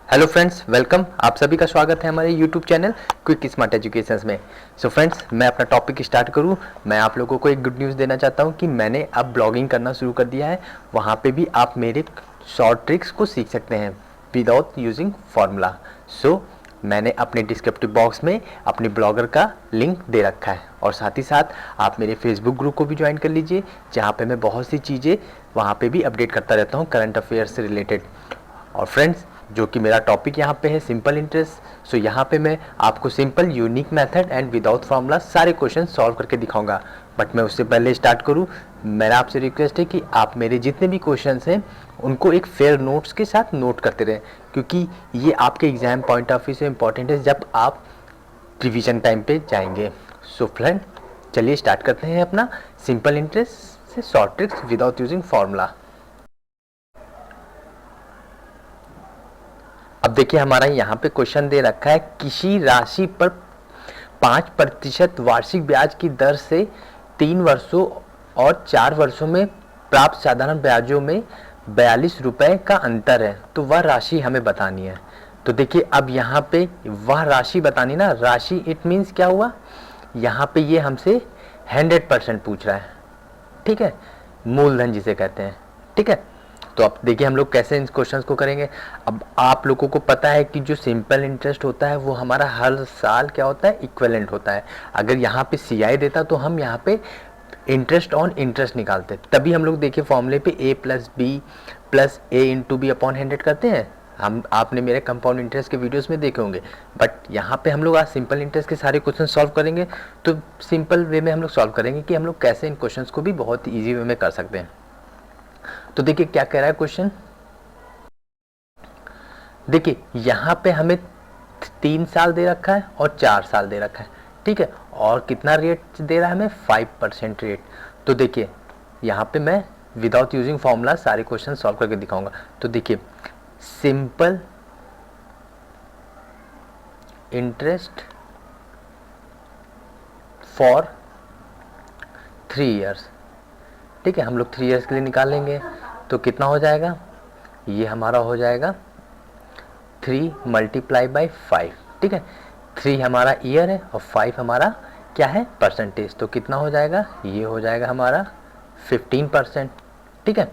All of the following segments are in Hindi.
Hello friends, welcome. आप सभी का स्वागत है हमारे YouTube channel quick smart educations में। सो फ्रेंड्स, मैं अपना टॉपिक स्टार्ट करूं। मैं आप लोगों को एक गुड न्यूज़ देना चाहता हूं कि मैंने अब ब्लॉगिंग करना शुरू कर दिया है। वहां पे भी आप मेरे शॉर्ट ट्रिक्स को सीख सकते हैं विदाउट यूजिंग फार्मूला। सो मैंने अपने डिस्क्रिप्टिव बॉक्स में अपने ब्लॉगर का लिंक दे रखा है, और साथ ही साथ आप मेरे फेसबुक ग्रुप को भी ज्वाइन कर लीजिए, जहाँ पे मैं बहुत सी चीज़ें वहाँ पे भी अपडेट करता रहता हूँ करंट अफेयर्स से रिलेटेड। और फ्रेंड्स, जो कि मेरा टॉपिक यहाँ पे है सिंपल इंटरेस्ट। सो यहाँ पे मैं आपको simple unique method and without formula सारे क्वेश्चन सॉल्व करके दिखाऊंगा। बट मैं उससे पहले स्टार्ट करूँ, मेरा आपसे रिक्वेस्ट है कि आप मेरे जितने भी क्वेश्चंस हैं उनको एक फेयर नोट्स के साथ नोट करते रहें, क्योंकि ये आपके एग्जाम पॉइंट ऑफ व्यू से इम्पॉर्टेंट है जब आप रिवीजन टाइम पे जाएंगे। सो फ्रेंड, चलिए स्टार्ट करते हैं अपना सिंपल इंटरेस्ट से short tricks without using formula. अब देखिए, हमारा यहाँ पे क्वेश्चन दे रखा है, किसी राशि पर 5% वार्षिक ब्याज की दर से 3 वर्षों और 4 वर्षों में प्राप्त साधारण ब्याजों में 42 रुपए का अंतर है, तो वह राशि हमें बतानी है। तो देखिए, अब यहाँ पे वह राशि बतानी ना, राशि इट मीन्स क्या हुआ, यहाँ पे ये हमसे 100% पूछ रहा है। ठीक है, मूलधन जिसे कहते हैं। ठीक है, तो अब देखिए हम लोग कैसे इन क्वेश्चंस को करेंगे। अब आप लोगों को पता है कि जो सिंपल इंटरेस्ट होता है वो हमारा हर साल क्या होता है, इक्विवेलेंट होता है। अगर यहाँ पे सीआई देता तो हम यहाँ पे इंटरेस्ट ऑन इंटरेस्ट निकालते, तभी हम लोग देखिए फॉर्मूले पे a plus b plus a into b upon 100 करते हैं। हम आपने मेरे कंपाउंड इंटरेस्ट के वीडियोस में देखे होंगे। बट यहाँ पे हम लोग आज सिंपल इंटरेस्ट के सारे क्वेश्चन सॉल्व करेंगे। तो सिंपल वे में हम लोग सॉल्व करेंगे कि हम लोग कैसे इन क्वेश्चंस को भी बहुत ईजी वे में कर सकते हैं। तो देखिए क्या कह रहा है क्वेश्चन। देखिए यहां पे हमें 3 साल दे रखा है और 4 साल दे रखा है। ठीक है, और कितना रेट दे रहा है हमें, 5% रेट। तो देखिए यहां पे मैं विदाउट यूजिंग फॉर्मूला सारे क्वेश्चन सॉल्व करके दिखाऊंगा। तो देखिए, सिंपल इंटरेस्ट फॉर 3 इयर्स। ठीक है, हम लोग 3 इयर्स के लिए निकालेंगे तो कितना हो जाएगा, ये हमारा हो जाएगा 3 मल्टीप्लाई बाई 5। ठीक है, 3 हमारा ईयर है और 5 हमारा क्या है, परसेंटेज। तो कितना हो जाएगा, ये हो जाएगा हमारा 15%। ठीक है,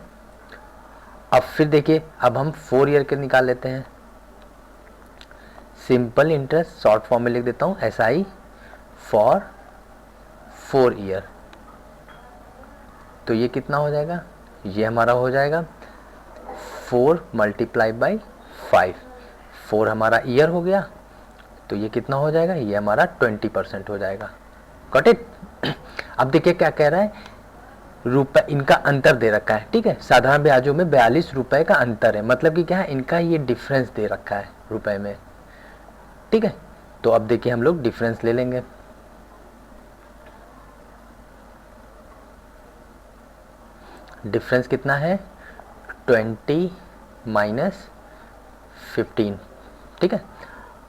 अब फिर देखिए, अब हम 4 ईयर के निकाल लेते हैं। सिंपल इंटरेस्ट शॉर्ट फॉर्म में लिख देता हूँ, SI फॉर 4 ईयर। तो ये कितना हो जाएगा, ये हमारा हो जाएगा 4 मल्टीप्लाई बाई 5। 4 हमारा ईयर हो गया, तो ये कितना हो जाएगा, ये हमारा 20% हो जाएगा। Got it. अब देखिए क्या कह रहा है, रुपए इनका अंतर दे रखा है। ठीक है, साधारण ब्याजों में 42 रुपए का अंतर है, मतलब कि क्या है, इनका ये डिफरेंस दे रखा है रुपए में। ठीक है, तो अब देखिए हम लोग डिफरेंस ले लेंगे। डिफरेंस कितना है, 20 माइनस 15। ठीक है,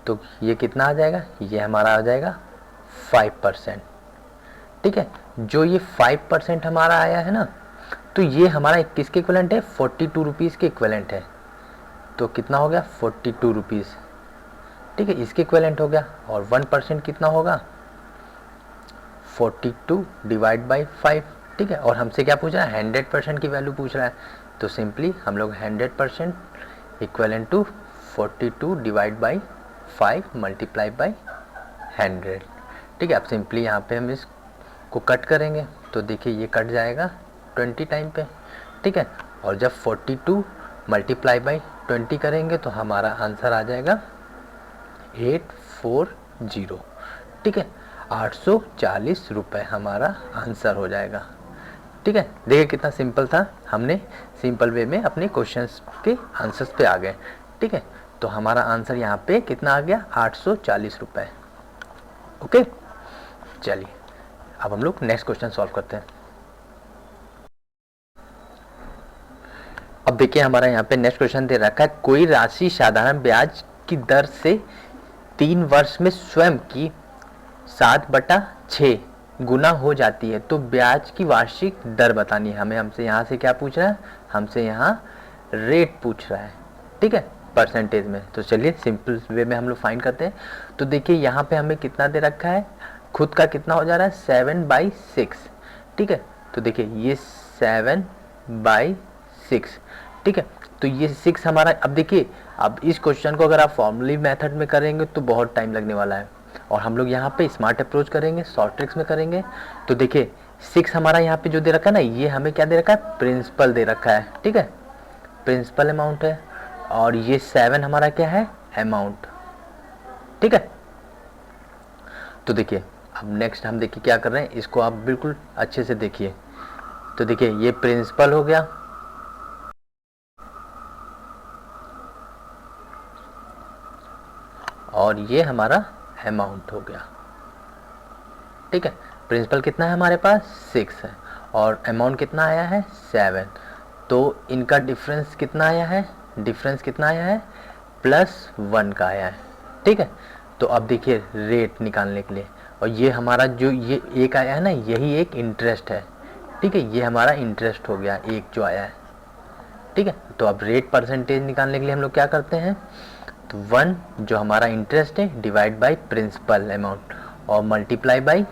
तो ये कितना आ जाएगा, ये हमारा आ जाएगा 5%। ठीक है, जो ये 5% हमारा आया है ना, तो ये हमारा किसके इक्विवेलेंट है, 42 रुपीज़ के इक्विवेलेंट है। तो कितना हो गया, 42 रुपीज़। ठीक है, इसके इक्विवेलेंट हो गया। और 1% कितना होगा, 42 डिवाइड बाई 5। ठीक है, और हमसे क्या पूछ रहा है, 100% की वैल्यू पूछ रहा है। तो सिंपली हम लोग 100% equivalent to 42 divide by 5 multiply by 100। ठीक है, अब सिंपली यहाँ पे हम इसको कट करेंगे, तो देखिए ये कट जाएगा 20 टाइम पे। ठीक है, और जब 42 मल्टीप्लाई बाई 20 करेंगे तो हमारा आंसर आ जाएगा 840। ठीक है, 840 रुपये हमारा आंसर हो जाएगा। ठीक है, देखिए कितना सिंपल था, हमने सिंपल वे में अपने क्वेश्चंस के आंसर्स पे आ गए। ठीक है, तो हमारा आंसर यहाँ पे कितना आ गया, 840 रुपये। ओके, चलिए अब हम लोग नेक्स्ट क्वेश्चन सॉल्व करते हैं। अब देखिए हमारा यहाँ पे नेक्स्ट क्वेश्चन दे रखा है, कोई राशि साधारण ब्याज की दर से 3 वर्ष में स्वयं की 7/6 गुना हो जाती है, तो ब्याज की वार्षिक दर बतानी है हमें। हमसे यहाँ से क्या पूछ रहा है, हमसे यहाँ रेट पूछ रहा है। ठीक है, परसेंटेज में। तो चलिए सिंपल वे में हम लोग फाइंड करते हैं। तो देखिए यहाँ पे हमें कितना दे रखा है, खुद का कितना हो जा रहा है 7/6, ठीक है। तो देखिए ये 7/6, ठीक है। तो ये 6 हमारा, अब देखिए अब इस क्वेश्चन को अगर आप फॉर्मूली मेथड में करेंगे तो बहुत टाइम लगने वाला है, और हम लोग यहाँ पे स्मार्ट अप्रोच करेंगे, शॉर्ट ट्रिक्स में करेंगे। तो देखिए 6 हमारा यहाँ पे जो दे रखा है ना, ये हमें क्या दे रखा है, प्रिंसिपल दे रखा है, ठीक है, प्रिंसिपल अमाउंट है। और ये 7 हमारा क्या है, अमाउंट, ठीक है। तो देखिए अब नेक्स्ट हम देखिए क्या कर रहे हैं, इसको आप बिल्कुल अच्छे से देखिए। तो देखिए ये प्रिंसिपल हो गया, और ये हमारा अमाउंट हो गया, ठीक है। प्रिंसिपल कितना है हमारे पास 6 है, और अमाउंट कितना आया है 7। तो इनका डिफरेंस कितना आया है, डिफरेंस कितना आया है +1 का आया है, ठीक है। तो अब देखिए रेट निकालने के लिए, और ये हमारा जो ये एक आया है ना, यही एक इंटरेस्ट है, ठीक है, ये हमारा इंटरेस्ट हो गया एक जो आया है, ठीक है। तो अब रेट परसेंटेज निकालने के लिए हम लोग क्या करते हैं, तो 1 जो हमारा इंटरेस्ट है डिवाइड बाई प्रिंसिपल अमाउंट, और मल्टीप्लाई बाई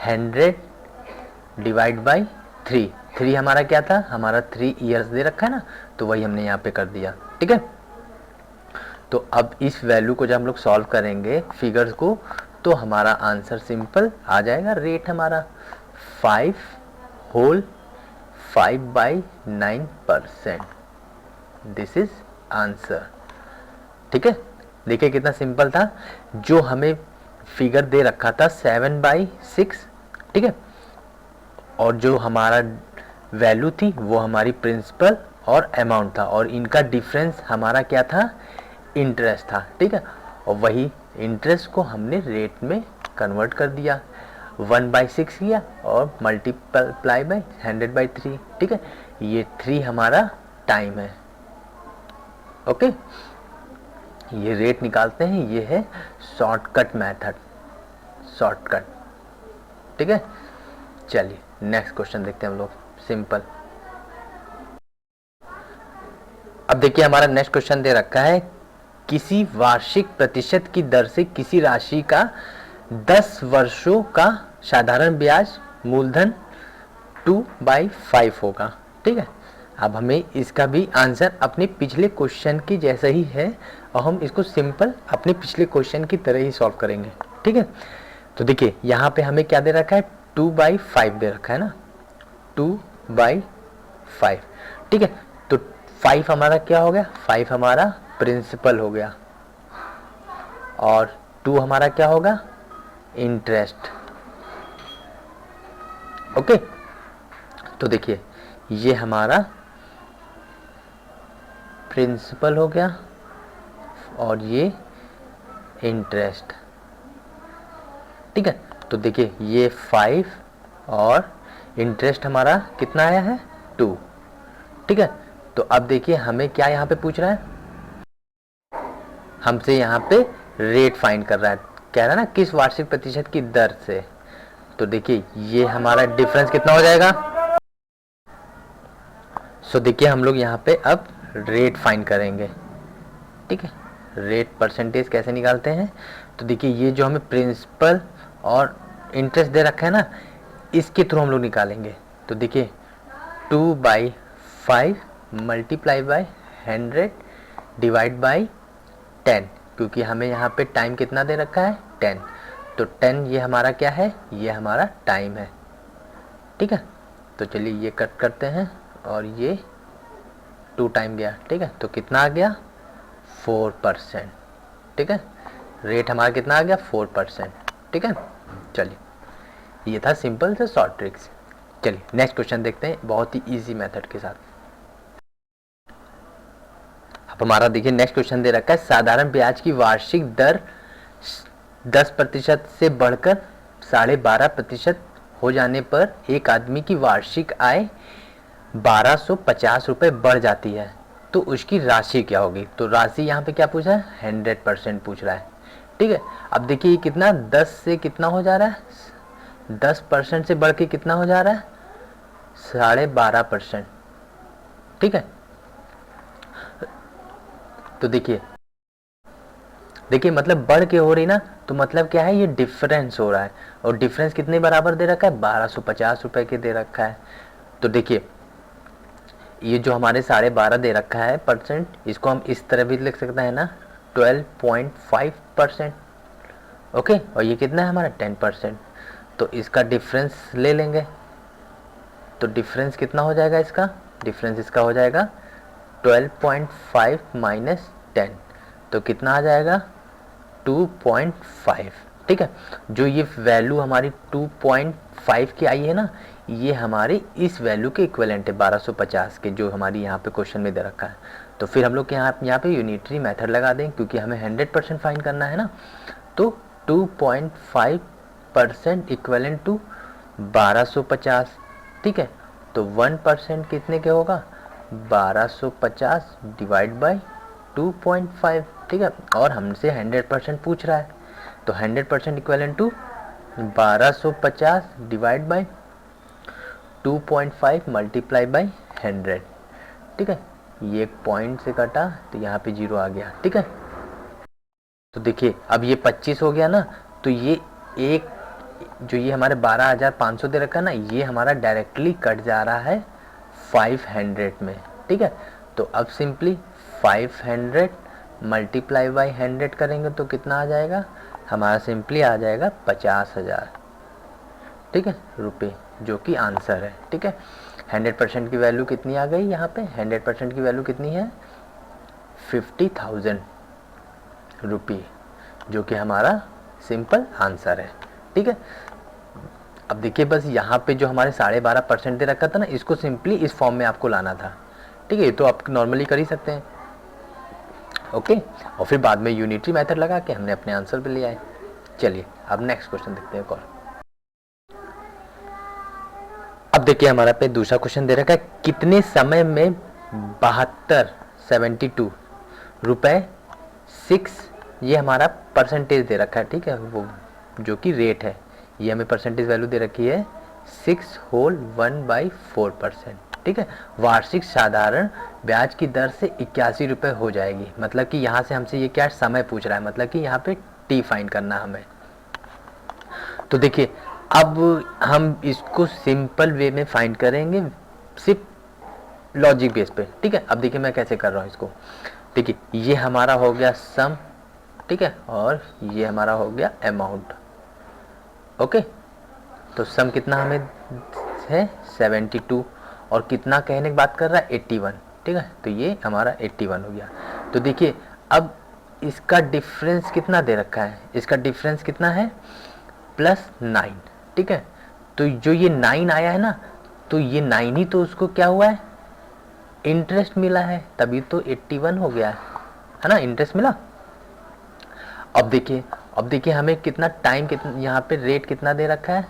100 डिवाइड बाई 3 हमारा क्या था, हमारा 3 ईयर्स दे रखा है ना, तो वही हमने यहाँ पे कर दिया, ठीक है। तो अब इस वैल्यू को जब हम लोग सॉल्व करेंगे फिगर्स को, तो हमारा आंसर सिंपल आ जाएगा। रेट हमारा 5/9%, दिस इज आंसर, ठीक है। देखिए कितना सिंपल था, जो हमें फिगर दे रखा था 7/6, ठीक है, और जो हमारा वैल्यू थी वो हमारी प्रिंसिपल और अमाउंट था, और इनका डिफरेंस हमारा क्या था, इंटरेस्ट था, ठीक है। और वही इंटरेस्ट को हमने रेट में कन्वर्ट कर दिया, 1/6 किया और मल्टीप्लाई बाई 100/3, ठीक है। ये 3 हमारा टाइम है, ओके। ये रेट निकालते हैं, ये है शॉर्टकट मेथड, शॉर्टकट, ठीक है। चलिए नेक्स्ट क्वेश्चन देखते हैं हम लोग, सिंपल। अब देखिए हमारा नेक्स्ट क्वेश्चन दे रखा है, किसी वार्षिक प्रतिशत की दर से किसी राशि का 10 वर्षों का साधारण ब्याज मूलधन 2/5 होगा, ठीक है। अब हमें इसका भी आंसर अपने पिछले क्वेश्चन की जैसा ही है, और हम इसको सिंपल अपने पिछले क्वेश्चन की तरह ही सॉल्व करेंगे, ठीक है। तो देखिए यहाँ पे हमें क्या दे रखा है, 2/5 दे रखा है ना, 2/5, ठीक है। तो 5 हमारा क्या हो गया, 5 हमारा प्रिंसिपल हो गया, और 2 हमारा क्या होगा, इंटरेस्ट, ओके। तो देखिए ये हमारा प्रिंसिपल हो गया, और ये इंटरेस्ट, ठीक है। तो देखिए ये 5 और इंटरेस्ट हमारा कितना आया है 2, ठीक है। तो अब देखिए हमें क्या यहाँ पे पूछ रहा है, हमसे यहाँ पे रेट फाइंड कर रहा है, कह रहा है ना किस वार्षिक प्रतिशत की दर से। तो देखिए ये हमारा डिफरेंस कितना हो जाएगा। सो देखिए हम लोग यहाँ पे अब रेट फाइंड करेंगे, ठीक है। रेट परसेंटेज कैसे निकालते हैं, तो देखिए ये जो हमें प्रिंसिपल और इंटरेस्ट दे रखा है ना, इसके थ्रू हम लोग निकालेंगे। तो देखिए 2/5 मल्टीप्लाई बाई 100 डिवाइड बाई 10, क्योंकि हमें यहाँ पे टाइम कितना दे रखा है 10, तो 10 ये हमारा क्या है, ये हमारा टाइम है, ठीक है। तो चलिए ये कट करते हैं, और ये 2 टाइम गया, ठीक है। तो कितना आ गया 4%, ठीक है। रेट हमारा कितना आ गया 4%, ठीक है। चलिए ये था सिंपल से शॉर्ट ट्रिक्स। चलिए नेक्स्ट क्वेश्चन देखते हैं बहुत ही इजी मेथड के साथ। अब हमारा देखिए नेक्स्ट क्वेश्चन दे रखा है, साधारण ब्याज की वार्षिक दर 10% से बढ़कर 12.5% हो जाने पर एक आदमी की वार्षिक आय 1250 रुपये बढ़ जाती है, तो उसकी राशि क्या होगी। तो राशि यहाँ पे क्या पूछा है, 100% पूछ रहा है, ठीक है। अब देखिए कितना 10 से कितना हो जा रहा है, 10% से बढ़ के कितना हो जा रहा है 12.5%, ठीक है। तो देखिए देखिए मतलब बढ़ के हो रही ना, तो मतलब क्या है, ये डिफरेंस हो रहा है। और डिफरेंस कितने बराबर दे रखा है, 1250 रुपए के दे रखा है। तो देखिए ये जो हमारे 12.5 दे रखा है परसेंट, इसको हम इस तरह भी लिख सकते हैं ना, 12.5%। ओके, और ये कितना है हमारा 10%। तो इसका डिफरेंस ले लेंगे, तो डिफरेंस कितना हो जाएगा इसका, डिफरेंस इसका हो जाएगा 12.5 माइनस 10, तो कितना आ जाएगा 2.5। ठीक है, जो ये वैल्यू हमारी 2.5 की आई है ना, ये हमारी इस वैल्यू के इक्विवेलेंट है 1250 के, जो हमारी यहाँ पे क्वेश्चन में दे रखा है। तो फिर हम लोग यहाँ पे यूनिटरी मेथड लगा दें, क्योंकि हमें 100% फाइंड करना है ना। तो 2.5% इक्विवेलेंट टू 1250। ठीक है, तो 1% कितने के होगा, 1250 डिवाइड बाई 2.5। ठीक है, और हमसे 100% पूछ रहा है, तो 100% equivalent to 1250 divide by 2.5 multiply by 100। ठीक है, ये एक पॉइंट से कटा तो यहाँ पे 0 आ गया। ठीक है, तो देखिए अब ये 25 हो गया ना, तो ये एक जो ये हमारे 12,500 दे रखा है ना, ये हमारा डायरेक्टली कट जा रहा है 500 में। ठीक है, तो अब सिंपली 500 मल्टीप्लाई बाई 100 करेंगे तो कितना आ जाएगा हमारा, सिंपली आ जाएगा 50,000। ठीक है, रुपये, जो कि आंसर है। ठीक है, 100% की वैल्यू कितनी आ गई यहाँ पे, 100% की वैल्यू कितनी है 50,000 रुपये, जो कि हमारा सिंपल आंसर है। ठीक है, अब देखिए बस यहाँ पे जो हमारे 12.5% दे रखा था ना, इसको सिंपली इस फॉर्म में आपको लाना था। ठीक है, ये तो आप नॉर्मली कर ही सकते हैं। ओके, और फिर बाद में यूनिटरी मेथड लगा के हमने अपने आंसर पे ले आए। चलिए अब नेक्स्ट क्वेश्चन देखते हैं। और अब देखिए हमारा पे दूसरा क्वेश्चन दे रखा है, कितने समय में 72 रुपए 6, ये हमारा परसेंटेज दे रखा है। ठीक है, वो जो कि रेट है, ये हमें परसेंटेज वैल्यू दे रखी है 6 होल 1/4%। ठीक है, वार्षिक साधारण ब्याज की दर से 81 रुपये हो जाएगी। मतलब कि यहाँ से हमसे ये क्या समय पूछ रहा है, मतलब कि यहाँ पे टी फाइंड करना हमें। तो देखिए अब हम इसको सिंपल वे में फाइंड करेंगे, सिर्फ लॉजिक बेस पे। ठीक है, अब देखिए मैं कैसे कर रहा हूँ इसको। देखिए ये हमारा हो गया सम, ठीक है, और ये हमारा हो गया अमाउंट। ओके, तो सम कितना हमें है 72, और कितना कहने की बात कर रहा है 81। ठीक है, तो ये हमारा 81 हो गया। तो देखिए अब इसका डिफरेंस कितना दे रखा है, इसका डिफरेंस कितना है +9। ठीक है, तो जो ये 9 आया है ना, तो ये 9 ही तो उसको क्या हुआ है, इंटरेस्ट मिला है, तभी तो 81 हो गया है ना, इंटरेस्ट मिला। अब देखिए हमें कितना टाइम, कितना यहाँ पे रेट कितना दे रखा है,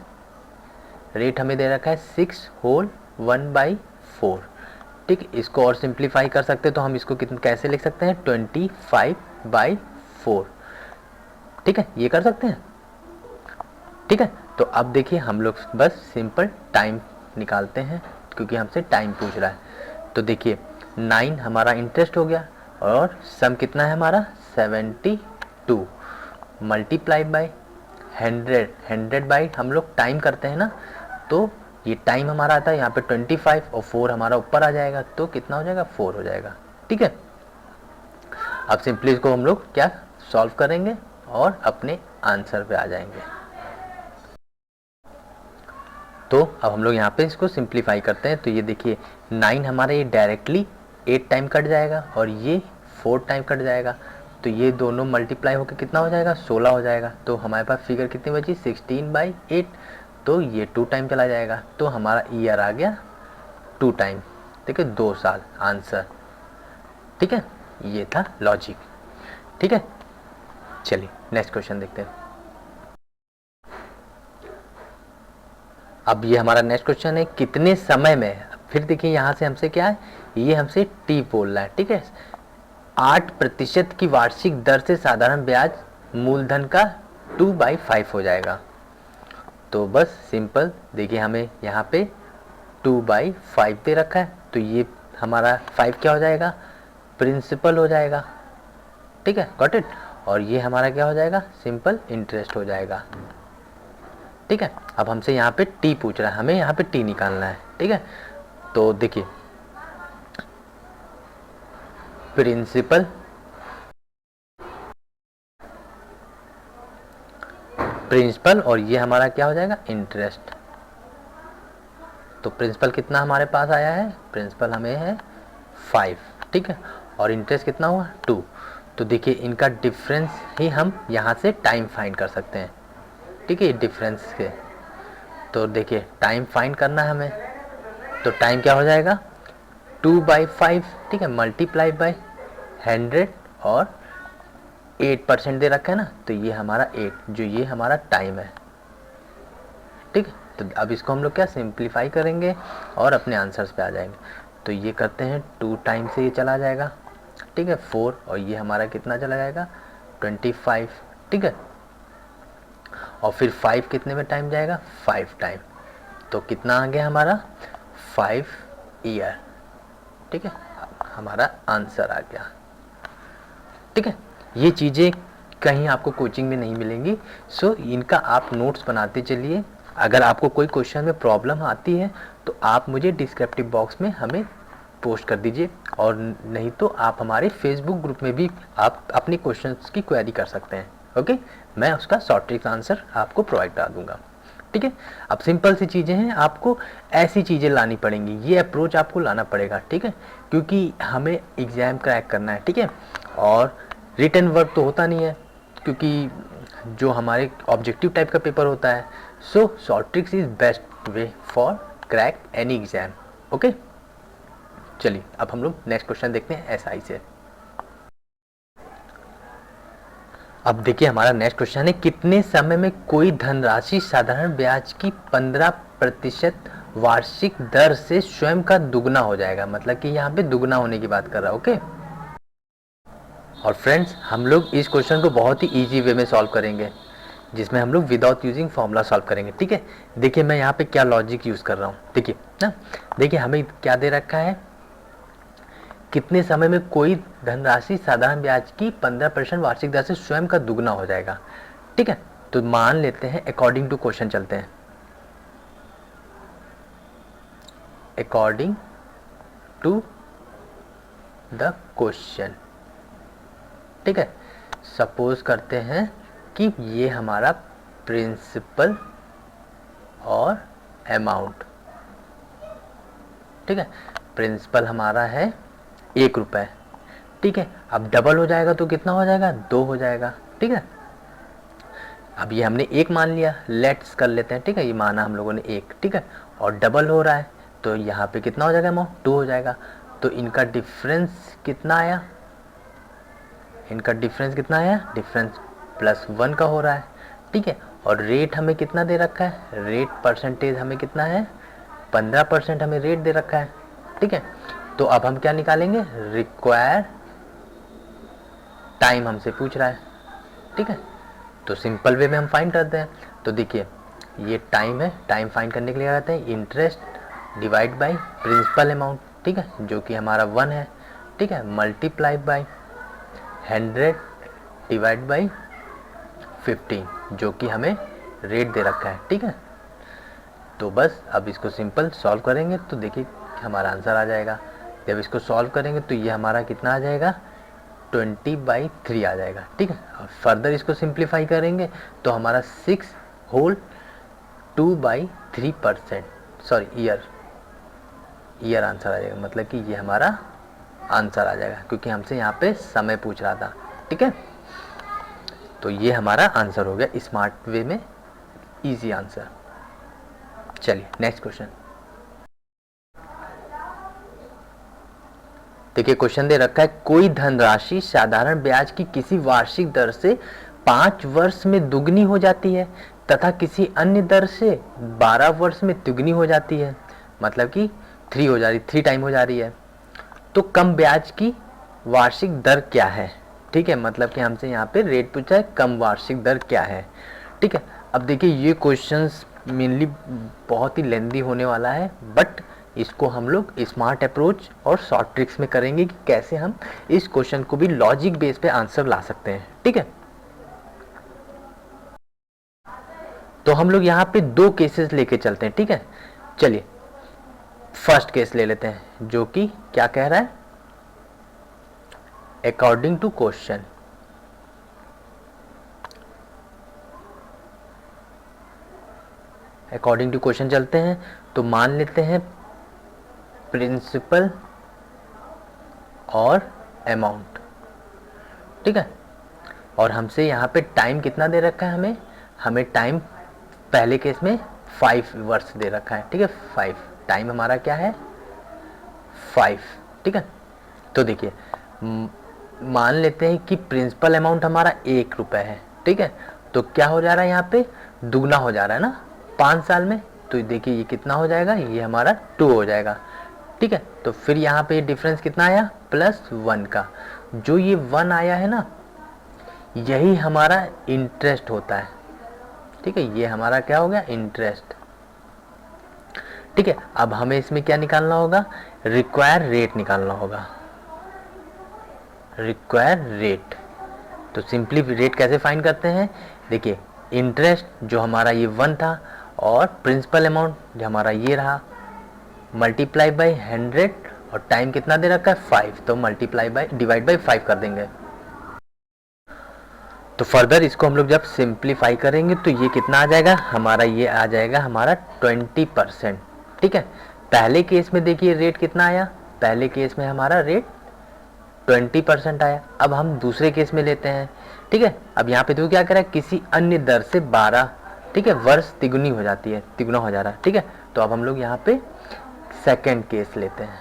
रेट हमें दे रखा है 6 होल 1/4। ठीक, इसको और सिंप्लीफाई कर सकते हैं, तो हम इसको कितना कैसे लिख सकते हैं 25/4। ठीक है, ये कर सकते हैं। ठीक है, तो अब देखिए हम लोग बस सिंपल टाइम निकालते हैं, क्योंकि हमसे टाइम पूछ रहा है। तो देखिए 9 हमारा इंटरेस्ट हो गया, और सम कितना है हमारा 72 मल्टीप्लाई बाई 100 बाई हम लोग टाइम करते हैं ना, तो ये टाइम हमारा आता है यहाँ पे 25, और 4 हमारा ऊपर आ जाएगा, तो कितना हो जाएगा 4 हो जाएगा। ठीक है, अब सिंपली इसको हम लोग क्या सॉल्व करेंगे और अपने आंसर पे आ जाएंगे। तो अब हम लोग यहाँ पे इसको सिंप्लीफाई करते हैं। तो ये देखिए 9 हमारा ये डायरेक्टली 8 टाइम कट जाएगा, और ये 4 टाइम कट जाएगा, तो ये दोनों मल्टीप्लाई होकर कितना हो जाएगा 16 हो जाएगा। तो हमारे पास फिगर कितनी बची 16/8, तो ये 2 टाइम चला जाएगा, तो हमारा ईयर आ गया 2 टाइम। ठीक है, 2 साल आंसर। ठीक है, ये था लॉजिक। ठीक है, चलिए नेक्स्ट क्वेश्चन देखते हैं। अब ये हमारा नेक्स्ट क्वेश्चन है, कितने समय में, फिर देखिए यहाँ से हमसे क्या है, ये हमसे टी बोल रहा है। ठीक है, 8% की वार्षिक दर से साधारण ब्याज मूलधन का 2/5 हो जाएगा। तो बस सिंपल देखिए हमें यहाँ पे 2/5 दे रखा है, तो ये हमारा 5 क्या हो जाएगा, प्रिंसिपल हो जाएगा। ठीक है, गॉट इट। और ये हमारा क्या हो जाएगा, सिंपल इंटरेस्ट हो जाएगा। ठीक है, अब हमसे यहाँ पे टी पूछ रहा है, हमें यहाँ पे टी निकालना है। ठीक है, तो देखिए प्रिंसिपल प्रिंसिपल और ये हमारा क्या हो जाएगा, इंटरेस्ट। तो प्रिंसिपल कितना हमारे पास आया है, प्रिंसिपल हमें है 5, ठीक है, और इंटरेस्ट कितना हुआ 2। तो देखिए इनका डिफरेंस ही हम यहाँ से टाइम फाइंड कर सकते हैं। ठीक है, डिफरेंस के, तो देखिए टाइम फाइंड करना है हमें, तो टाइम क्या हो जाएगा 2/5, ठीक है, मल्टीप्लाई बाय 100 और 8% दे रखा है ना, तो ये हमारा 8, जो ये हमारा टाइम है। ठीक है, तो अब इसको हम लोग क्या सिंप्लीफाई करेंगे और अपने आंसर्स पे आ जाएंगे। तो ये करते हैं 2 टाइम से ये चला जाएगा, ठीक है 4, और ये हमारा कितना चला जाएगा 25, ठीक है, और फिर 5 कितने में टाइम जाएगा 5 टाइम, तो कितना आ गया हमारा 5 ईयर। ठीक है, हमारा आंसर आ गया। ठीक है, ये चीज़ें कहीं आपको कोचिंग में नहीं मिलेंगी, सो इनका आप नोट्स बनाते चलिए। अगर आपको कोई क्वेश्चन में प्रॉब्लम आती है तो आप मुझे डिस्क्रिप्टिव बॉक्स में हमें पोस्ट कर दीजिए, और नहीं तो आप हमारे फेसबुक ग्रुप में भी आप अपने क्वेश्चंस की क्वेरी कर सकते हैं। ओके, मैं उसका शॉर्ट ट्रिक आंसर आपको प्रोवाइड करा दूंगा। ठीक है, अब सिंपल सी चीज़ें हैं, आपको ऐसी चीज़ें लानी पड़ेंगी, ये अप्रोच आपको लाना पड़ेगा। ठीक है, क्योंकि हमें एग्ज़ाम क्रैक करना है। ठीक है, और रिटन वर्क तो होता नहीं है, क्योंकि जो हमारे ऑब्जेक्टिव टाइप का पेपर होता है। So short tricks is best way for crack any exam. Okay, चलिए अब हम लोग नेक्स्ट क्वेश्चन देखते हैं एसआई से। अब देखिए हमारा नेक्स्ट क्वेश्चन है, कितने समय में कोई धनराशि साधारण ब्याज की 15% वार्षिक दर से स्वयं का दुगना हो जाएगा। मतलब कि यहाँ पे दुगना होने की बात कर रहा है। ओके, और फ्रेंड्स हम लोग इस क्वेश्चन को बहुत ही इजी वे में सॉल्व करेंगे, जिसमें हम लोग विदाउट यूजिंग फॉर्मूला सॉल्व करेंगे। ठीक है, देखिए मैं यहाँ पे क्या लॉजिक यूज़ कर रहा हूँ, देखिए ना, देखिए हमें क्या दे रखा है, कितने समय में कोई धनराशि साधारण ब्याज की 15% वार्षिक दर से स्वयं का दुगना हो जाएगा। ठीक है, तो मान लेते हैं अकॉर्डिंग टू क्वेश्चन चलते हैं, अकॉर्डिंग टू द क्वेश्चन। ठीक है, सपोज करते हैं कि ये हमारा प्रिंसिपल और अमाउंट, ठीक है, प्रिंसिपल हमारा है 1 रुपये। ठीक है, अब डबल हो जाएगा तो कितना हो जाएगा 2 हो जाएगा। ठीक है, अब ये हमने 1 मान लिया, लेट्स कर लेते हैं। ठीक है, ये माना हम लोगों ने 1, ठीक है, और डबल हो रहा है तो यहाँ पे कितना हो जाएगा अमाउंट 2 हो जाएगा। तो इनका डिफरेंस कितना आया, इनका डिफरेंस कितना आया, डिफरेंस +1 का हो रहा है। ठीक है, और रेट हमें कितना दे रखा है, रेट परसेंटेज हमें कितना है 15% हमें रेट दे रखा है। ठीक है, तो अब हम क्या निकालेंगे, रिक्वायर टाइम हमसे पूछ रहा है। ठीक है, तो सिंपल वे में हम फाइंड करते हैं। तो देखिए ये टाइम है, टाइम फाइंड करने के लिए क्या कहते हैं, interest divide by principal amount, ठीक है, जो कि हमारा 1 है। ठीक है, मल्टीप्लाई बाय 100 डिवाइड बाई 15, जो कि हमें रेट दे रखा है। ठीक है, तो बस अब इसको सिंपल सॉल्व करेंगे तो देखिए हमारा आंसर आ जाएगा। जब इसको सॉल्व करेंगे तो ये हमारा कितना आ जाएगा 20/3 आ जाएगा। ठीक है, और फर्दर इसको सिंप्लीफाई करेंगे तो हमारा 6 होल 2/3%, सॉरी ईयर आंसर आ जाएगा। मतलब कि ये हमारा आंसर आ जाएगा, क्योंकि हमसे यहाँ पे समय पूछ रहा था। ठीक है, तो ये हमारा आंसर हो गया स्मार्ट वे में, इजी आंसर। चलिए नेक्स्ट क्वेश्चन देखिए, क्वेश्चन दे रखा है, कोई धनराशि साधारण ब्याज की किसी वार्षिक दर से 5 वर्ष में दुगनी हो जाती है तथा किसी अन्य दर से 12 वर्ष में तिगुनी हो जाती है। मतलब कि 3 हो जा रही, 3 टाइम हो जा रही है, तो कम ब्याज की वार्षिक दर क्या है। ठीक है, मतलब कि हमसे यहाँ पे रेट पूछा है, कम वार्षिक दर क्या है। ठीक है, अब देखिए ये क्वेश्चंस मेनली बहुत ही लेंदी होने वाला है, बट इसको हम लोग स्मार्ट अप्रोच और शॉर्ट ट्रिक्स में करेंगे कि कैसे हम इस क्वेश्चन को भी लॉजिक बेस पे आंसर ला सकते हैं। ठीक है, तो हम लोग यहाँ पे दो केसेस लेके चलते हैं। ठीक है, चलिए फर्स्ट केस ले लेते हैं जो कि क्या कह रहा है, according to question. According to question चलते हैं, तो मान लेते हैं प्रिंसिपल और अमाउंट। ठीक है, और हमसे यहाँ पे टाइम कितना दे रखा है, हमें टाइम पहले केस में 5 वर्ष दे रखा है। ठीक है, 5 टाइम हमारा क्या है 5। ठीक है, तो देखिए मान लेते हैं कि प्रिंसिपल अमाउंट हमारा 1 रुपये है। ठीक है, तो क्या हो जा रहा है, यहाँ पे दुगना हो जा रहा है ना 5 साल में। तो देखिए ये कितना हो जाएगा, ये हमारा 2 हो जाएगा। ठीक है, तो फिर यहाँ पे डिफरेंस कितना आया +1 का, जो ये 1 आया है ना, यही हमारा इंटरेस्ट होता है। ठीक है, ये हमारा क्या हो गया इंटरेस्ट। ठीक है, अब हमें इसमें क्या निकालना होगा, रिक्वायर रेट निकालना होगा, रिक्वायर रेट। तो सिंपली रेट कैसे फाइंड करते हैं, देखिए इंटरेस्ट जो हमारा ये 1 था और प्रिंसिपल अमाउंट जो हमारा ये रहा, मल्टीप्लाई बाई 100 और टाइम कितना दे रखा है 5, तो मल्टीप्लाई बाई डिवाइड बाई 5 कर देंगे। तो फर्दर इसको हम लोग जब सिंप्लीफाई करेंगे तो ये कितना आ जाएगा हमारा, ये आ जाएगा हमारा 20%। ठीक है, पहले केस में देखिए रेट कितना आया, पहले केस में हमारा रेट 20% आया। अब हम दूसरे केस में लेते हैं। ठीक है, अब यहाँ पे तो क्या कह रहा है, किसी अन्य दर से 12, ठीक है, वर्ष तिगुनी हो जाती है, तिगुना हो जा रहा है। ठीक है, तो अब हम लोग यहाँ पे सेकेंड केस लेते हैं।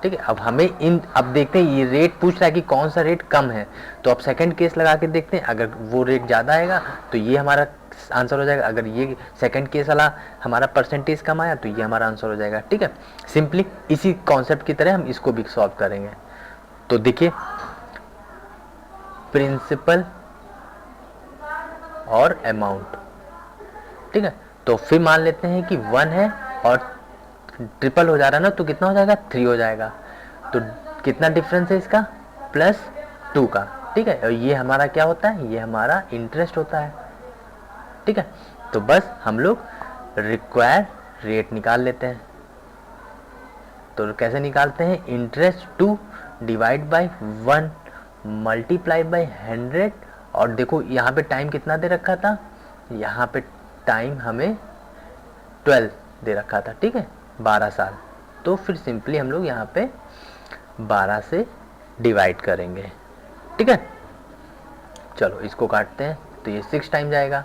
ठीक है, अब हमें अब देखते हैं ये रेट पूछ रहा है कि कौन सा रेट कम है, तो अब सेकंड केस लगा के देखते हैं। अगर वो रेट ज़्यादा आएगा तो ये हमारा आंसर हो जाएगा, अगर ये सेकंड केस वाला हमारा परसेंटेज कम आया तो ये हमारा आंसर हो जाएगा। ठीक है, सिंपली इसी कॉन्सेप्ट की तरह हम इसको भी सॉल्व करेंगे। तो देखिए प्रिंसिपल और अमाउंट। ठीक है, तो फिर मान लेते हैं कि 1 है और ट्रिपल हो जा रहा है ना, तो कितना हो जाएगा 3 हो जाएगा। तो कितना डिफरेंस है इसका +2 का। ठीक है, और ये हमारा क्या होता है, ये हमारा इंटरेस्ट होता है। ठीक है, तो बस हम लोग रिक्वायर रेट निकाल लेते हैं। तो कैसे निकालते हैं, interest 2 divide by 1 multiply by 100। और देखो यहाँ पे टाइम कितना दे रखा था, यहाँ पे टाइम हमें 12 दे रखा था। ठीक है, 12 साल। तो फिर सिंपली हम लोग यहाँ पे 12 से डिवाइड करेंगे। ठीक है, चलो इसको काटते हैं, तो ये 6 टाइम जाएगा।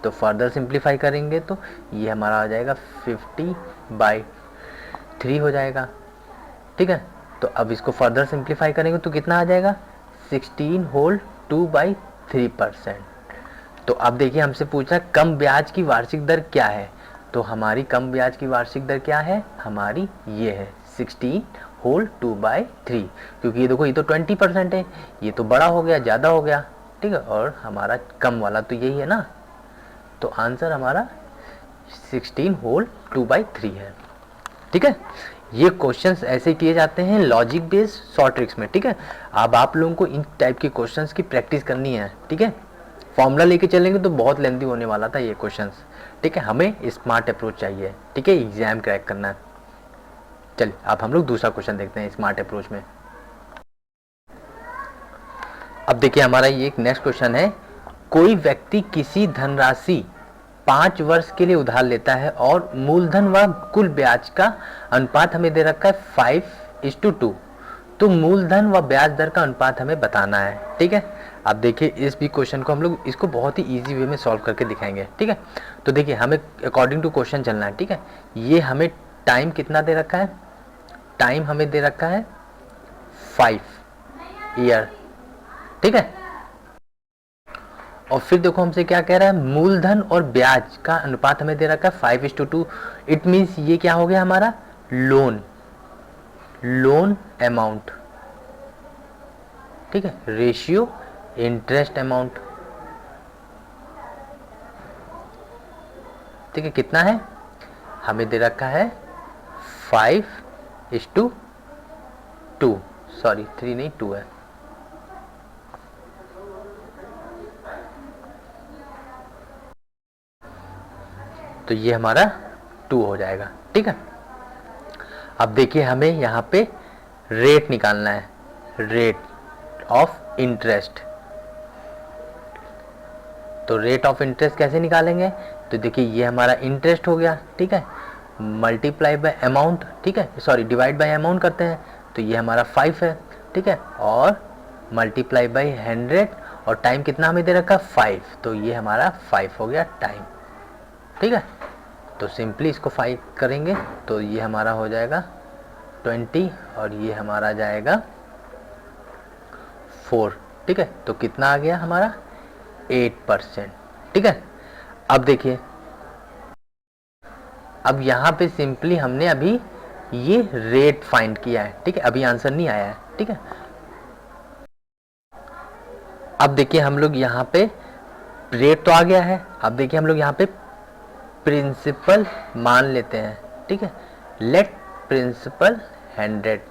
तो फर्दर सिंप्लीफाई करेंगे तो ये हमारा आ जाएगा 50/3 हो जाएगा। ठीक है, तो अब इसको फर्दर सिंप्लीफाई करेंगे तो कितना आ जाएगा 16 होल 2/3%। तो अब देखिए हमसे पूछा कम ब्याज की वार्षिक दर क्या है, तो हमारी कम ब्याज की वार्षिक दर क्या है, हमारी ये है 16 होल 2/3, क्योंकि ये देखो ये तो 20% है, ये तो बड़ा हो गया, ज़्यादा हो गया। ठीक है, और हमारा कम वाला तो यही है ना, तो आंसर हमारा 16 होल 2/3 है। ठीक है, ये क्वेश्चंस ऐसे किए जाते हैं लॉजिक बेस्ड शॉर्ट ट्रिक्स में। ठीक है, अब आप लोगों को इन टाइप के क्वेश्चंस की प्रैक्टिस करनी है। ठीक है, फॉर्मूला लेके चलेंगे तो बहुत लेंथी होने वाला था ये क्वेश्चंस। ठीक है, हमें स्मार्ट अप्रोच चाहिए। ठीक है, एग्जाम क्रैक करना है। चलिए अब हम लोग दूसरा क्वेश्चन देखते हैं स्मार्ट अप्रोच में। अब देखिए हमारा ये एक नेक्स्ट क्वेश्चन है, कोई व्यक्ति किसी धनराशि 5 वर्ष के लिए उधार लेता है और मूलधन व कुल ब्याज का अनुपात हमें दे रखा है 5:2। तो मूलधन व ब्याज दर का अनुपात हमें बताना है। ठीक है, अब देखिए इस भी क्वेश्चन को हम लोग इसको बहुत ही इजी वे में सॉल्व करके दिखाएंगे। ठीक है, तो देखिए हमें अकॉर्डिंग टू क्वेश्चन चलना है। ठीक है, ये हमें टाइम कितना दे रखा है, टाइम हमें दे रखा है 5 ईयर। ठीक है, और फिर देखो हमसे क्या कह रहा है, मूलधन और ब्याज का अनुपात हमें दे रखा है 5:2। इट मीन्स ये क्या हो गया हमारा लोन अमाउंट। ठीक है, रेशियो इंटरेस्ट अमाउंट। ठीक है, कितना है, हमें दे रखा है 5:2, सॉरी 3 नहीं 2 है। तो ये हमारा 2 हो जाएगा, ठीक है। अब देखिए हमें यहाँ पे रेट निकालना है, रेट ऑफ इंटरेस्ट। तो रेट ऑफ इंटरेस्ट कैसे निकालेंगे? तो देखिए ये हमारा इंटरेस्ट हो गया, ठीक है, मल्टीप्लाई बाय अमाउंट, ठीक है, सॉरी डिवाइड बाय अमाउंट करते हैं, तो ये हमारा 5 है, ठीक है, और मल्टीप्लाई बाय 100 और टाइम कितना हमें दे रखा 5, तो ये हमारा 5 हो गया टाइम, ठीक है। तो सिंपली इसको 5 करेंगे तो ये हमारा हो जाएगा 20 और ये हमारा जाएगा 4, ठीक है। तो कितना आ गया हमारा 8%, ठीक है। अब देखिए, अब यहाँ पे सिंपली हमने अभी ये रेट फाइंड किया है, ठीक है, अभी आंसर नहीं आया है, ठीक है। अब देखिए हम लोग यहाँ पे रेट तो आ गया है, अब देखिए हम लोग यहाँ पे प्रिंसिपल मान लेते हैं, ठीक है, लेट प्रिंसिपल 100,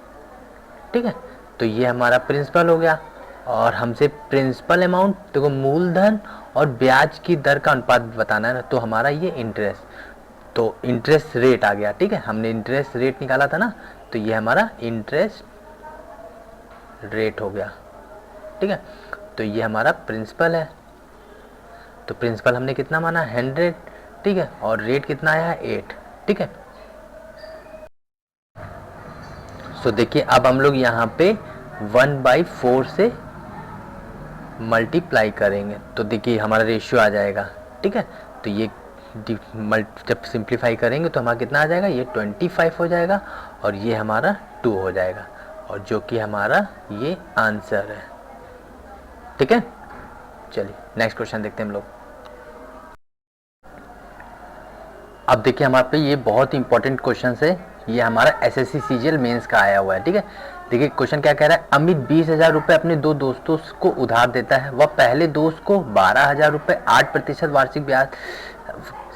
ठीक है। तो ये हमारा प्रिंसिपल हो गया और हमसे प्रिंसिपल अमाउंट, देखो मूलधन और ब्याज की दर का अनुपात बताना है ना, तो हमारा ये इंटरेस्ट, तो इंटरेस्ट रेट आ गया, ठीक है, हमने इंटरेस्ट रेट निकाला था ना, तो ये हमारा इंटरेस्ट रेट हो गया, ठीक है। तो ये हमारा प्रिंसिपल है, तो प्रिंसिपल हमने कितना माना 100, ठीक है, और रेट कितना आया 8, ठीक है। सो देखिए अब हम लोग यहाँ पे 1/4 से मल्टीप्लाई करेंगे तो देखिए हमारा रेशियो आ जाएगा, ठीक है। तो ये जब सिंप्लीफाई करेंगे तो हमारा कितना आ जाएगा, ये 25 हो जाएगा और ये हमारा 2 हो जाएगा, और जो कि हमारा ये आंसर है, ठीक है। चलिए नेक्स्ट क्वेश्चन देखते हैं हम लोग। अब देखिए हमारे पे ये बहुत इंपॉर्टेंट क्वेश्चन है, ये हमारा एसएससी सीजीएल मेंस का आया हुआ है, ठीक है। देखिए क्वेश्चन क्या कह रहा है, अमित 20,000 रुपये अपने 2 दोस्तों को उधार देता है, वह पहले दोस्त को 12,000 रुपये 8% वार्षिक ब्याज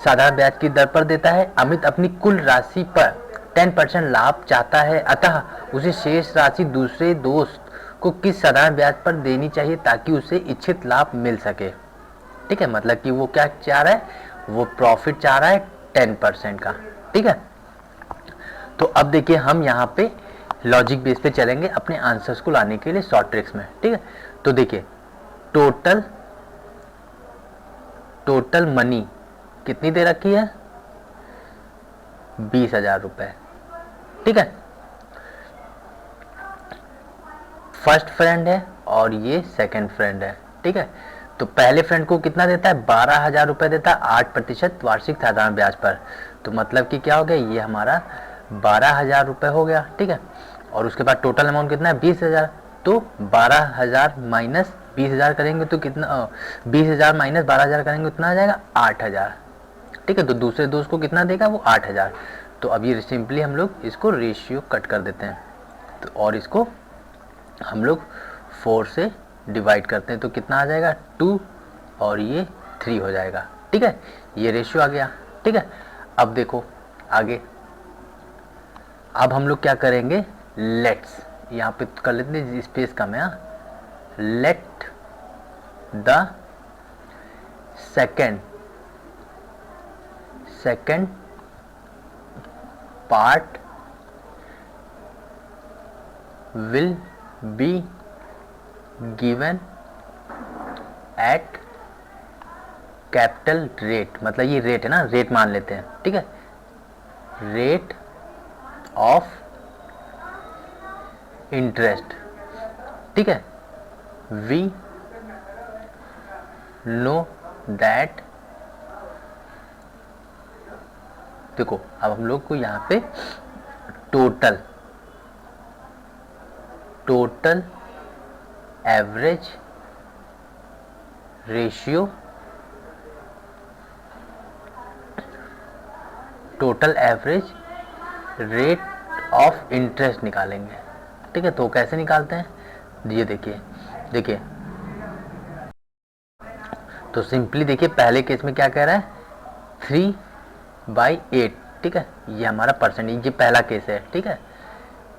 साधारण ब्याज की दर पर देता है। अमित अपनी कुल राशि पर 10% लाभ चाहता है, अतः उसे शेष राशि दूसरे दोस्त को किस साधारण ब्याज पर देनी चाहिए ताकि उसे इच्छित लाभ मिल सके, ठीक है। मतलब कि वो क्या चाह रहा है, वो प्रॉफिट चाह रहा है 10% का, ठीक है। तो अब देखिए हम यहाँ पे लॉजिक बेस पे चलेंगे अपने आंसर्स को लाने के लिए शॉर्ट ट्रिक्स में, ठीक है। तो देखिए टोटल मनी कितनी दे रखी है, 20,000 रुपए, ठीक है। फर्स्ट फ्रेंड है और ये सेकंड फ्रेंड है, ठीक है। तो पहले फ्रेंड को कितना देता है, 12,000 रुपये देता है 8% वार्षिक साधारण ब्याज पर, तो मतलब कि क्या हो गया, ये हमारा 12,000 रुपये हो गया, ठीक है। और उसके बाद टोटल अमाउंट कितना है 20,000, तो 12,000 माइनस 20,000 करेंगे तो कितना, 20,000 माइनस 12,000 करेंगे उतना आ जाएगा 8,000, ठीक है। तो दूसरे दोस्त को कितना देगा, वो 8,000। तो अब ये सिंपली हम लोग इसको रेशियो कट कर देते हैं, तो और इसको हम लोग 4 से डिवाइड करते हैं, तो कितना आ जाएगा 2 और ये 3 हो जाएगा, ठीक है। ये रेशियो आ गया, ठीक है। अब देखो आगे, अब हम लोग क्या करेंगे, लेट्स यहाँ पे कर लेते हैं, स्पेस कम है, let the second part will be given at capital rate, मतलब ये रेट है ना, रेट मान लेते हैं, ठीक है, रेट ऑफ इंटरेस्ट, ठीक है। वी नो दैट, देखो अब हम लोग को यहाँ पे total average ratio, total average rate of interest निकालेंगे, ठीक है। तो कैसे निकालते हैं, ये देखिए तो सिंपली देखिए पहले केस में क्या कह रहा है, 3/8, ठीक है, ये हमारा परसेंट, ये पहला केस है। ठीक है,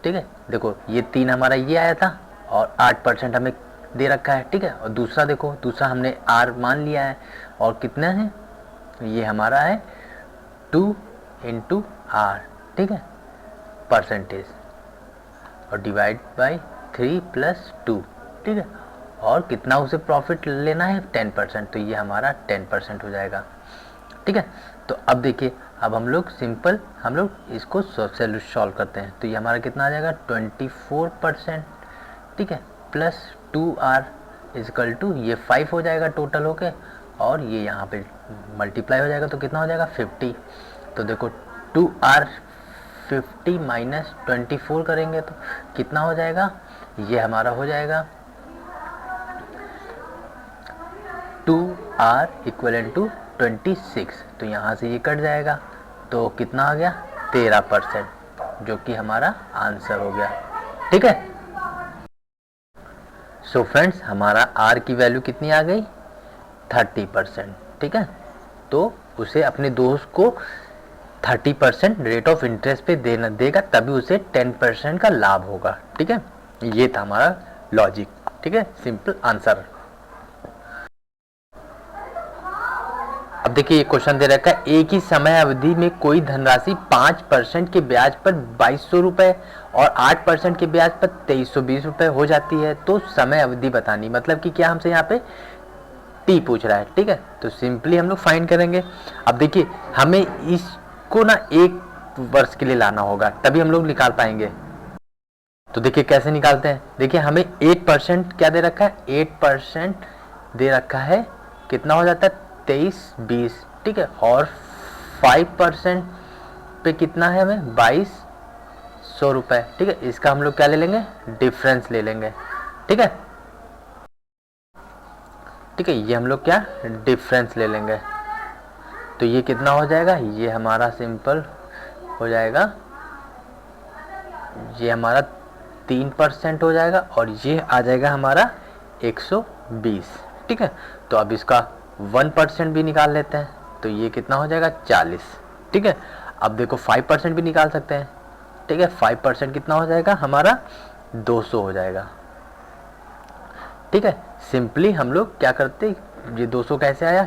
ठीक है, देखो ये 3 हमारा ये आया था और 8% हमें दे रखा है। ठीक है, और दूसरा देखो, दूसरा हमने आर मान लिया है और कितना है, ये हमारा है 2 इंटू आर। ठीक है, परसेंटेज, और डिवाइड बाई 3 प्लस 2। ठीक है, और कितना उसे प्रॉफिट लेना है, 10%, तो ये हमारा 10% हो जाएगा। ठीक है, तो अब देखिए, अब हम लोग सिंपल हम लोग इसको सॉल्व करते हैं। तो ये हमारा कितना आ जाएगा, 24%। ठीक है, प्लस 2r इजकल टू ये 5 हो जाएगा टोटल होके, और ये यहाँ पे मल्टीप्लाई हो जाएगा, तो कितना हो जाएगा 50। तो देखो 2r 50 माइनस 24 करेंगे तो कितना हो जाएगा, ये हमारा हो जाएगा 2r इक्वल टू 26। तो यहाँ से ये कट जाएगा, तो कितना आ गया 13%, जो कि हमारा आंसर हो गया। ठीक है, सो फ्रेंड्स हमारा r की वैल्यू कितनी आ गई, 30%। ठीक है, तो उसे अपने दोस्त को 30% रेट ऑफ इंटरेस्ट पे देना देगा, तभी उसे 10% का लाभ होगा। ठीक है, ये था हमारा लॉजिक। ठीक है, सिंपल आंसर। अब देखिए ये क्वेश्चन दे रखा है, एक ही समय अवधि में कोई धनराशि 5% के ब्याज पर 2200 रुपए और 8% के ब्याज पर 2320 रुपए हो जाती है, तो समय अवधि बतानी। मतलब कि क्या हमसे यहाँ पे टी पूछ रहा है। ठीक है, तो सिंपली हम लोग फाइंड करेंगे। अब देखिए हमें इसको ना 1 वर्ष के लिए लाना होगा, तभी हम लोग निकाल पाएंगे। तो देखिए कैसे निकालते हैं, देखिए हमें 8% क्या दे रखा है, 8% दे रखा है, कितना हो जाता है 2320। ठीक है, और 5% पे कितना है हमें 2200 रुपए। ठीक है, इसका हम लोग क्या ले लेंगे, डिफरेंस ले लेंगे। ठीक है, ठीक है, ये हम लोग क्या डिफरेंस ले लेंगे, तो ये कितना हो जाएगा, ये हमारा सिंपल हो जाएगा, ये हमारा 3% हो जाएगा, और ये आ जाएगा हमारा 120। ठीक है, तो अब इसका 1% भी निकाल लेते हैं, तो ये कितना हो जाएगा 40। ठीक है, अब देखो 5% भी निकाल सकते हैं। ठीक है, 5% कितना हो जाएगा हमारा 200 हो जाएगा। ठीक है, सिंपली हम लोग क्या करते, ये 200 कैसे आया,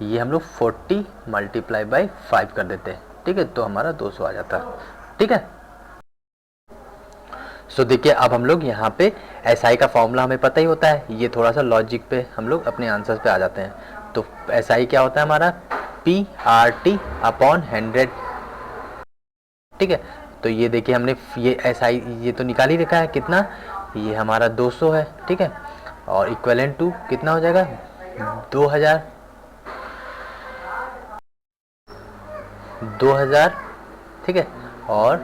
ये हम लोग 40 मल्टीप्लाई बाई 5 कर देते हैं। ठीक है, तो हमारा 200 आ जाता है। ठीक है, सो देखिए अब हम लोग यहाँ पे SI का फॉर्मूला हमें पता ही होता है, ये थोड़ा सा लॉजिक पे हम लोग अपने आंसर्स पे आ जाते हैं। तो SI क्या होता है हमारा, PRT अपॉन 100। ठीक है, तो ये देखिए हमने ये SI ये तो निकाल ही रखा है, कितना, ये हमारा 200 है। ठीक है, और इक्विवेलेंट टू कितना हो जाएगा 2000। ठीक है, और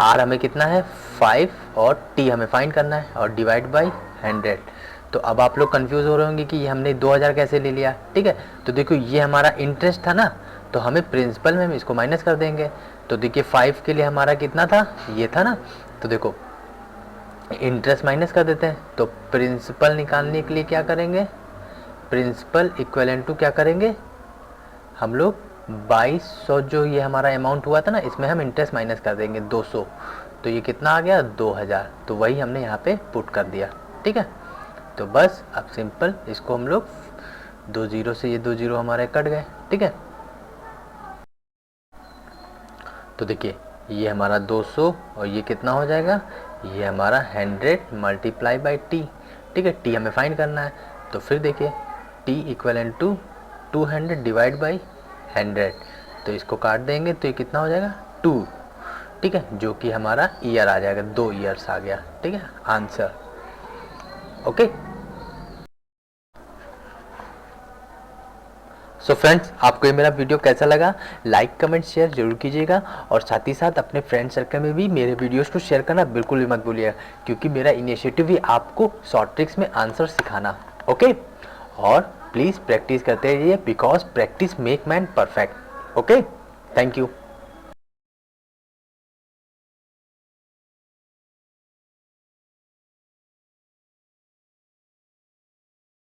R हमें कितना है 5, और T हमें फाइंड करना है, और डिवाइड बाई 100। तो अब आप लोग कंफ्यूज हो रहे होंगे कि ये हमने 2000 कैसे ले लिया। ठीक है, तो देखो ये हमारा इंटरेस्ट था ना, तो हमें प्रिंसिपल में हम इसको माइनस कर देंगे। तो देखिए 5 के लिए हमारा कितना था, ये था ना, तो देखो इंटरेस्ट माइनस कर देते हैं। तो प्रिंसिपल निकालने के लिए क्या करेंगे, प्रिंसिपल इक्विवेलेंट टू क्या करेंगे हम लोग 2200, जो ये हमारा अमाउंट हुआ था ना, इसमें हम इंटरेस्ट माइनस कर देंगे 200, तो ये कितना आ गया 2000। तो वही हमने यहाँ पे पुट कर दिया। ठीक है, तो बस अब सिंपल इसको हम लोग 2 जीरो से ये 2 जीरो हमारे कट गए। ठीक है, तो देखिए ये हमारा 200 और ये कितना हो जाएगा, ये हमारा 100 मल्टीप्लाई बाई टी। ठीक है, टी हमें फाइंड करना है, तो फिर देखिए T equivalent to 200 divide by 100, तो इसको काट देंगे तो ये कितना हो जाएगा 2। ठीक है, जो कि हमारा ईयर आ जाएगा, 2 ईयर्स आ गया। ठीक है, आंसर। ओके, सो फ्रेंड्स आपको ये मेरा वीडियो कैसा लगा, लाइक कमेंट शेयर जरूर कीजिएगा, और साथ ही साथ अपने फ्रेंड सर्कल में भी मेरे वीडियोस को शेयर करना बिल्कुल भी मत भूलिएगा, क्योंकि मेरा इनिशिएटिव ही आपको शॉर्ट ट्रिक्स में आंसर सिखाना। ओके, और प्लीज़ प्रैक्टिस करते रहिए, because practice make man perfect. Okay, thank you.